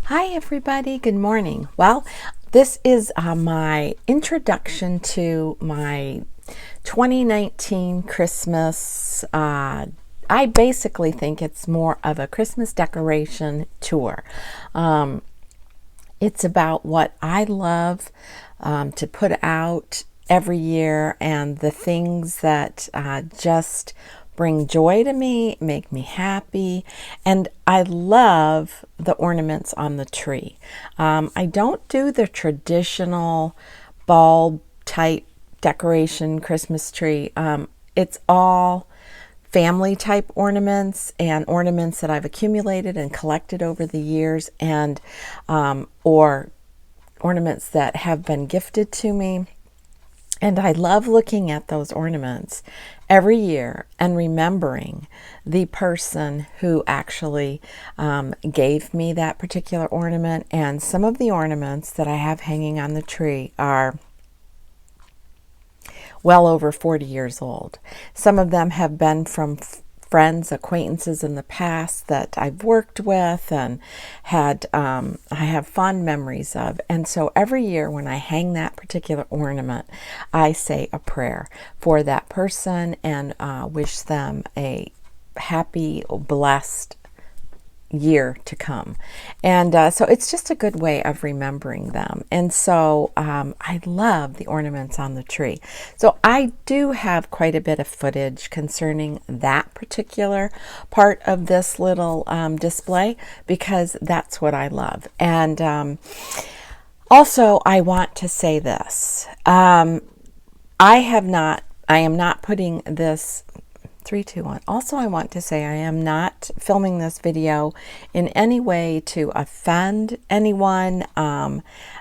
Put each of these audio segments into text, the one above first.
Hi everybody, good morning. Well, this is my introduction to my 2019 Christmas. I basically think it's more of a Christmas decoration tour. It's about what I love to put out every year and the things that just bring joy to me, make me happy, and I love the ornaments on the tree. I don't do the traditional bulb type decoration Christmas tree. It's all family type ornaments and ornaments that I've accumulated and collected over the years, and or ornaments that have been gifted to me. And I love looking at those ornaments every year and remembering the person who actually gave me that particular ornament. And some of the ornaments that I have hanging on the tree are well over 40 years old. Some of them have been from friends, acquaintances in the past that I've worked with and had I have fond memories of. And so every year when I hang that particular ornament, I say a prayer for that person and wish them a happy, blessed year to come. And so it's just a good way of remembering them. And so I love the ornaments on the tree. So I do have quite a bit of footage concerning that particular part of this little display, because that's what I love. And also I want to say this. I am not putting this 3, 2, 1. Also, I want to say I am not filming this video in any way to offend anyone.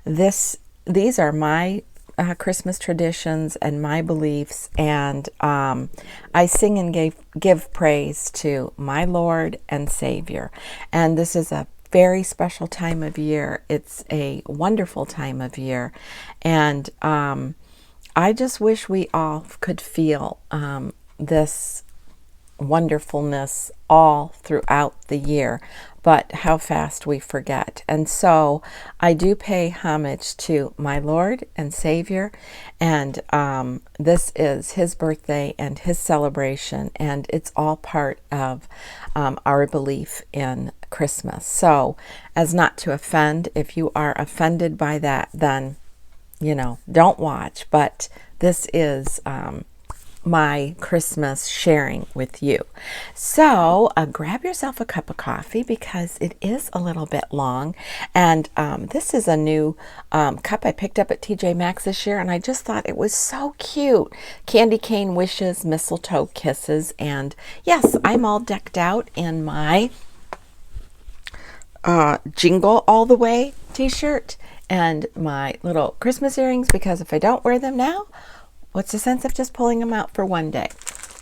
These are my Christmas traditions and my beliefs, and I sing and give praise to my Lord and Savior. And this is a very special time of year. It's a wonderful time of year, and I just wish we all could feel this wonderfulness all throughout the year, but how fast we forget. And so I do pay homage to my Lord and Savior, and this is his birthday and his celebration, and it's all part of our belief in Christmas. So as not to offend, if you are offended by that, then don't watch. But this is my Christmas sharing with you. So grab yourself a cup of coffee, because it is a little bit long, and this is a new cup I picked up at TJ Maxx this year, and I just thought it was so cute. Candy cane wishes, mistletoe kisses, and yes, I'm all decked out in my Jingle All the Way t-shirt and my little Christmas earrings, because if I don't wear them now, what's the sense of just pulling them out for one day?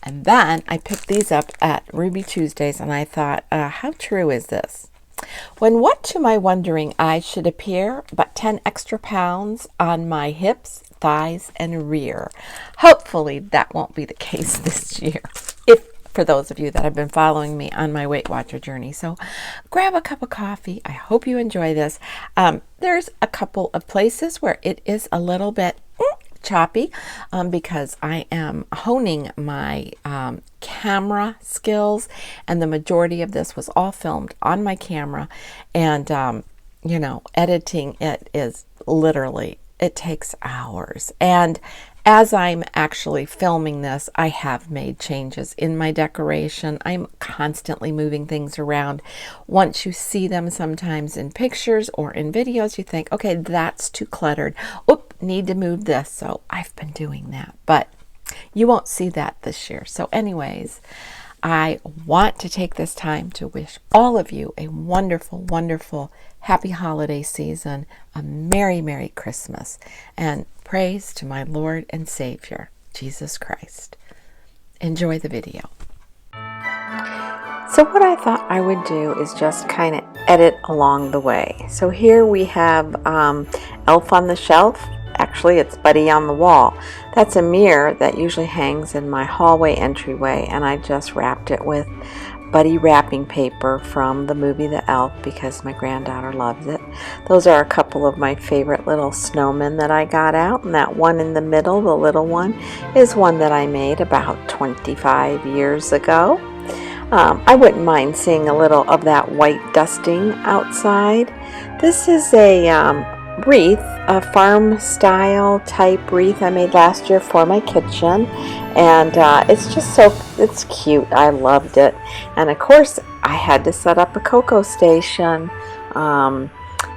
And then I picked these up at Ruby Tuesdays, and I thought, how true is this? When what to my wondering eyes should appear but 10 extra pounds on my hips, thighs, and rear. Hopefully that won't be the case this year, for those of you that have been following me on my Weight Watcher journey. So grab a cup of coffee. I hope you enjoy this. There's a couple of places where it is a little bit choppy, because I am honing my camera skills, and the majority of this was all filmed on my camera, and editing it is literally, it takes hours. And as I'm actually filming this, I have made changes in my decoration. I'm constantly moving things around. Once you see them sometimes in pictures or in videos, you think, okay, that's too cluttered. Oop, need to move this. So I've been doing that, but you won't see that this year. So anyways, I want to take this time to wish all of you a wonderful, wonderful, happy holiday season, a Merry, Merry Christmas, and praise to my Lord and Savior, Jesus Christ. Enjoy the video. So what I thought I would do is just kind of edit along the way. So here we have Elf on the Shelf. Actually, it's Buddy on the Wall. That's a mirror that usually hangs in my hallway entryway, and I just wrapped it with buddy wrapping paper from the movie The Elf because my granddaughter loves it. Those are a couple of my favorite little snowmen that I got out, and that one in the middle, the little one, is one that I made about 25 years ago. I wouldn't mind seeing a little of that white dusting outside. This is a wreath, a farm style type wreath I made last year for my kitchen, and it's just it's cute. I loved it. And of course I had to set up a cocoa station.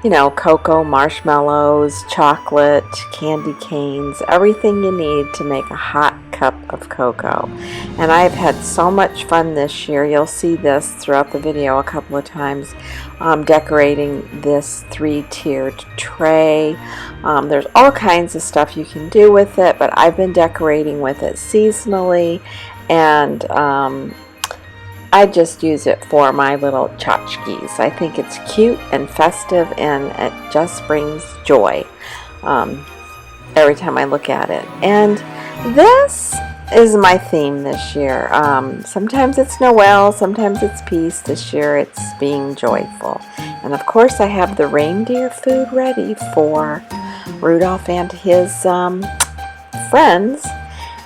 You know, cocoa, marshmallows, chocolate, candy canes, everything you need to make a hot cup of cocoa. And I've had so much fun this year. You'll see this throughout the video a couple of times, decorating this 3-tiered tray. There's all kinds of stuff you can do with it, but I've been decorating with it seasonally, and I just use it for my little tchotchkes. I think it's cute and festive, and it just brings joy every time I look at it. And this is my theme this year. Sometimes it's Noel, sometimes it's peace. This year it's being joyful. And of course I have the reindeer food ready for Rudolph and his friends.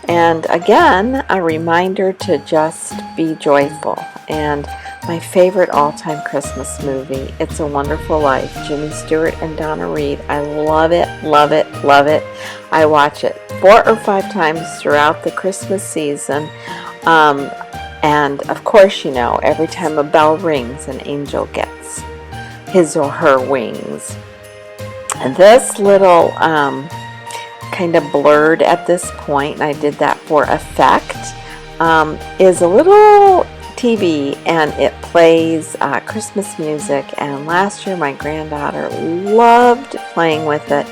And again, a reminder to just be joyful. And my favorite all-time Christmas movie, It's a Wonderful Life, Jimmy Stewart and Donna Reed. I love it, love it, love it. I watch it 4 or 5 times throughout the Christmas season. And of course, you know, every time a bell rings, an angel gets his or her wings. And this little kind of blurred at this point, and I did that for effect, is a little TV, and it plays Christmas music. And last year my granddaughter loved playing with it,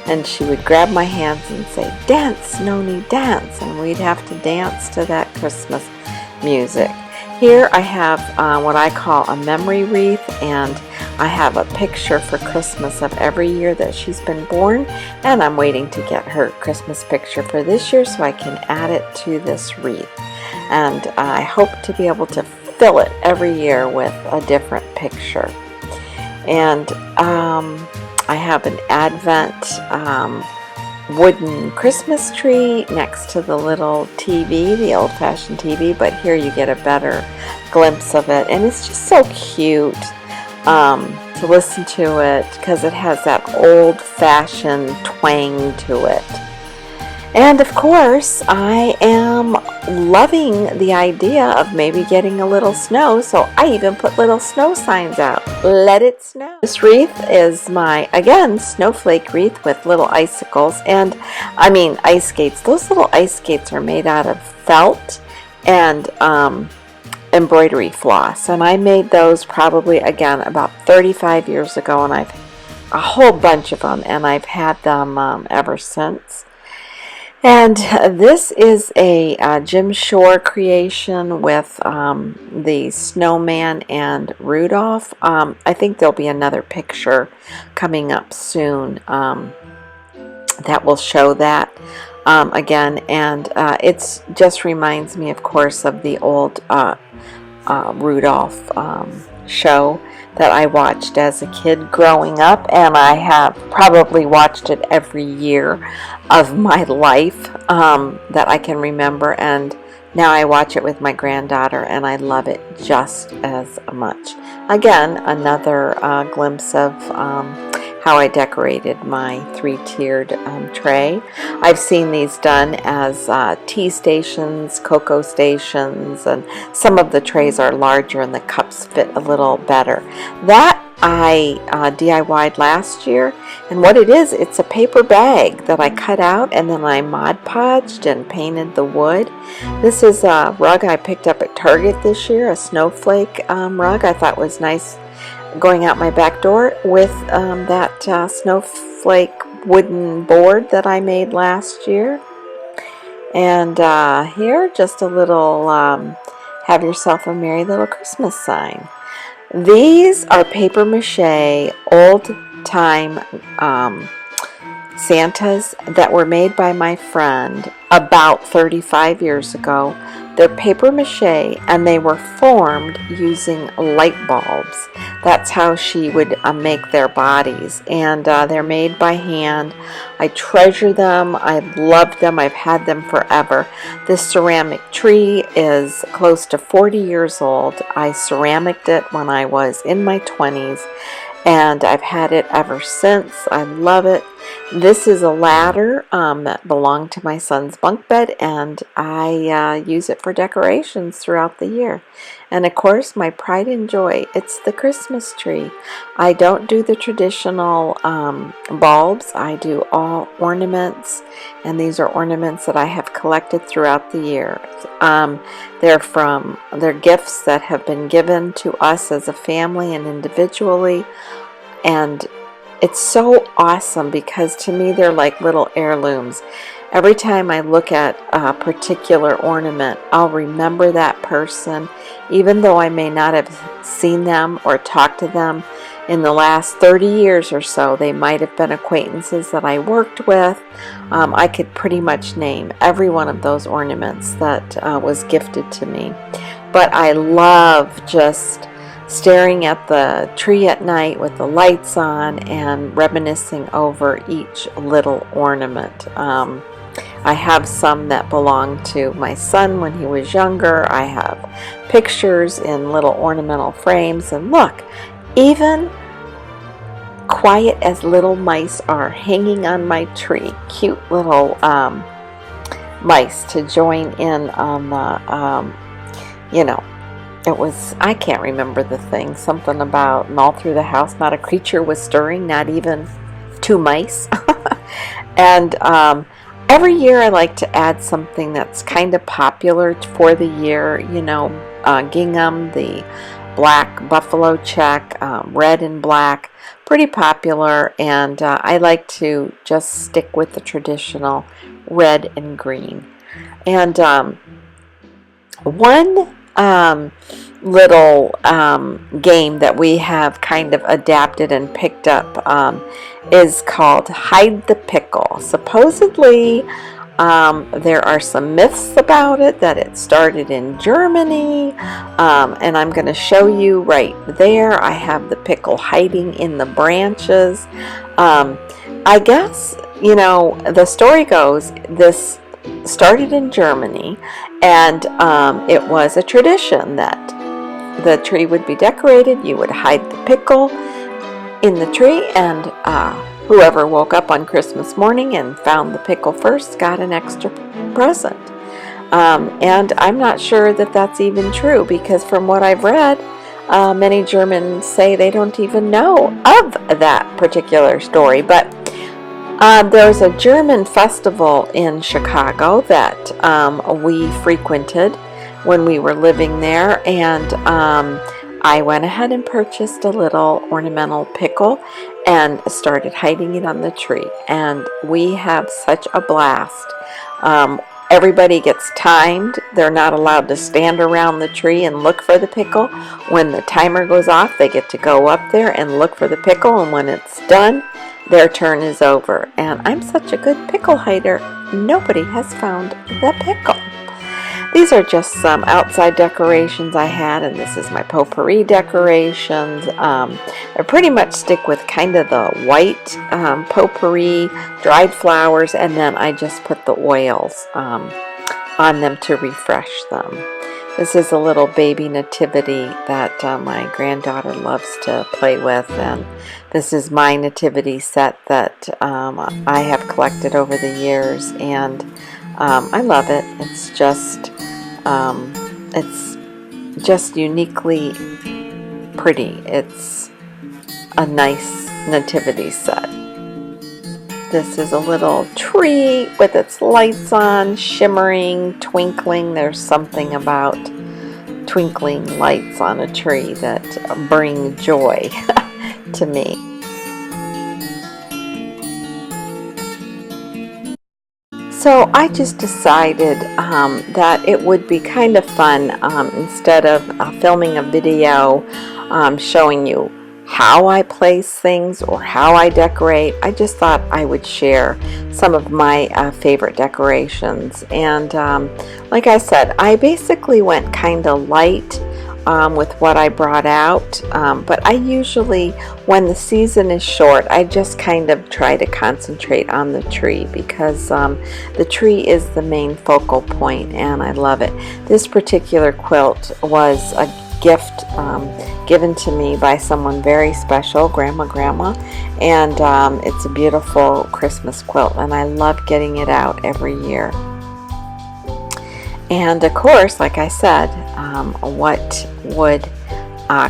and she would grab my hands and say, "Dance, Noni, dance," and we'd have to dance to that Christmas music. Here I have what I call a memory wreath, and I have a picture for Christmas of every year that she's been born, and I'm waiting to get her Christmas picture for this year so I can add it to this wreath. And I hope to be able to fill it every year with a different picture. And I have an Advent wooden Christmas tree next to the little TV, the old-fashioned TV, but here you get a better glimpse of it, and it's just so cute to listen to it because it has that old-fashioned twang to it. And of course, I am loving the idea of maybe getting a little snow, so I even put little snow signs out. Let it snow. This wreath is my, again, snowflake wreath with little icicles, and I mean ice skates. Those little ice skates are made out of felt and embroidery floss, and I made those probably, again, about 35 years ago, and I've a whole bunch of them, and I've had them ever since. And this is a Jim Shore creation with the Snowman and Rudolph. I think there'll be another picture coming up soon that will show that again. And it just reminds me, of course, of the old Rudolph show that I watched as a kid growing up, and I have probably watched it every year of my life that I can remember, and now I watch it with my granddaughter, and I love it just as much. Again, another glimpse of how I decorated my 3-tiered tray. I've seen these done as tea stations, cocoa stations, and some of the trays are larger and the cups fit a little better. That I DIY'd last year, and what it is, it's a paper bag that I cut out and then I Mod Podged and painted the wood. This is a rug I picked up at Target this year, a snowflake rug. I thought was nice going out my back door with that snowflake wooden board that I made last year. And here, just a little have yourself a merry little Christmas sign. These are paper mache old-time Santas that were made by my friend about 35 years ago, They're paper mache, and they were formed using light bulbs. That's how she would make their bodies, and they're made by hand. I treasure them. I've loved them. I've had them forever. This ceramic tree is close to 40 years old. I ceramicked it when I was in my 20s, and I've had it ever since. I love it. This is a ladder that belonged to my son's bunk bed, and I use it for decorations throughout the year. And of course, my pride and joy, it's the Christmas tree. I don't do the traditional bulbs. I do all ornaments, and these are ornaments that I have collected throughout the year. They're gifts that have been given to us as a family and individually, and it's so awesome because to me they're like little heirlooms. Every time I look at a particular ornament, I'll remember that person, even though I may not have seen them or talked to them in the last 30 years or so. They might have been acquaintances that I worked with. I could pretty much name every one of those ornaments that was gifted to me. But I love just staring at the tree at night with the lights on and reminiscing over each little ornament. I have some that belong to my son when he was younger. I have pictures in little ornamental frames, and look, even quiet as little mice are hanging on my tree, cute little mice to join in on the it was, I can't remember the thing, something about, and all through the house not a creature was stirring, not even two mice. And every year I like to add something that's kind of popular for the year, gingham, the black buffalo check, red and black, pretty popular, and I like to just stick with the traditional red and green. And one little game that we have kind of adapted and picked up is called Hide the Pickle. Supposedly there are some myths about it, that it started in Germany, and I'm going to show you right there. I have the pickle hiding in the branches. I guess, the story goes, this started in Germany, and it was a tradition that the tree would be decorated. You would hide the pickle in the tree, and whoever woke up on Christmas morning and found the pickle first got an extra present. And I'm not sure that that's even true, because from what I've read, many Germans say they don't even know of that particular story. But there's a German festival in Chicago that we frequented when we were living there, and I went ahead and purchased a little ornamental pickle and started hiding it on the tree, and we have such a blast. Everybody gets timed. They're not allowed to stand around the tree and look for the pickle. When the timer goes off, they get to go up there and look for the pickle, and when it's done, their turn is over. And I'm such a good pickle hider, nobody has found the pickle. These are just some outside decorations I had, and this is my potpourri decorations. I pretty much stick with kind of the white potpourri, dried flowers, and then I just put the oils on them to refresh them. This is a little baby nativity that my granddaughter loves to play with, and this is my nativity set that I have collected over the years, and I love it. It's just uniquely pretty. It's a nice nativity set. This is a little tree with its lights on, shimmering, twinkling. There's something about twinkling lights on a tree that bring joy to me. So I just decided that it would be kind of fun, instead of filming a video showing you how I place things or how I decorate. I just thought I would share some of my favorite decorations. And like I said, I basically went kind of light with what I brought out, but I usually, when the season is short, I just kind of try to concentrate on the tree, because the tree is the main focal point and I love it. This particular quilt was a gift given to me by someone very special, Grandma, and it's a beautiful Christmas quilt and I love getting it out every year. And of course, like I said, what would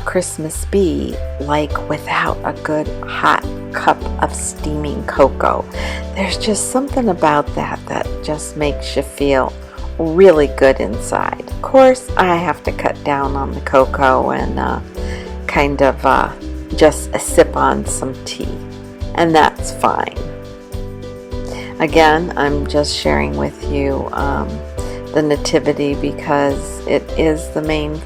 Christmas be like without a good hot cup of steaming cocoa? There's just something about that that just makes you feel really good inside. Of course, I have to cut down on the cocoa and kind of just sip on some tea, and that's fine. Again, I'm just sharing with you the Nativity because it is the main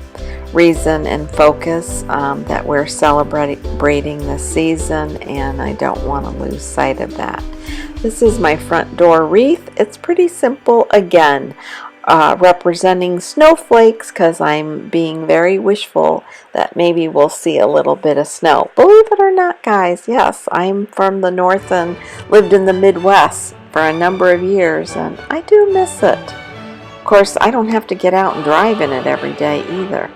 reason and focus that we're celebrating this season, and I don't want to lose sight of that. This is my front door wreath. It's pretty simple, again, representing snowflakes, because I'm being very wishful that maybe we'll see a little bit of snow. Believe it or not, guys, yes, I'm from the north and lived in the Midwest for a number of years, and I do miss it. Of course, I don't have to get out and drive in it every day either.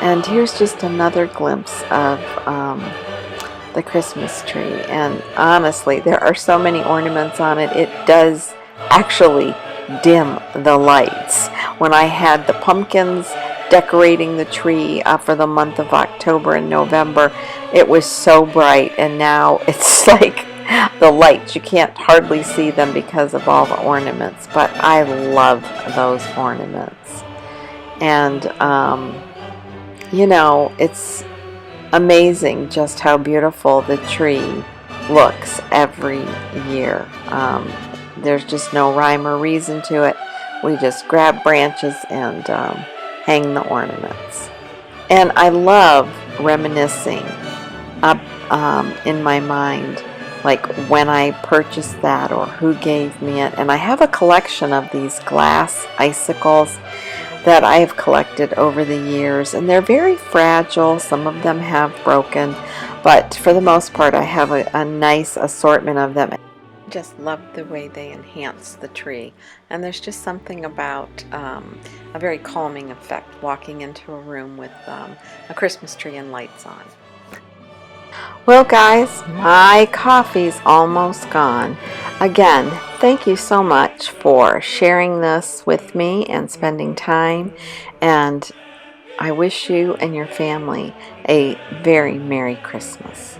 And here's just another glimpse of the Christmas tree. And honestly, there are so many ornaments on it, it does actually dim the lights. When I had the pumpkins decorating the tree for the month of October and November, it was so bright, and now it's like the lights, you can't hardly see them because of all the ornaments, but I love those ornaments. And you know, it's amazing just how beautiful the tree looks every year. There's just no rhyme or reason to it. We just grab branches and hang the ornaments. And I love reminiscing in my mind, like when I purchased that or who gave me it. And I have a collection of these glass icicles that I have collected over the years, and they're very fragile. Some of them have broken, but for the most part I have a nice assortment of them. I just love the way they enhance the tree, and there's just something about a very calming effect walking into a room with a Christmas tree and lights on. Well, guys, my coffee's almost gone. Again, thank you so much for sharing this with me and spending time, and I wish you and your family a very Merry Christmas.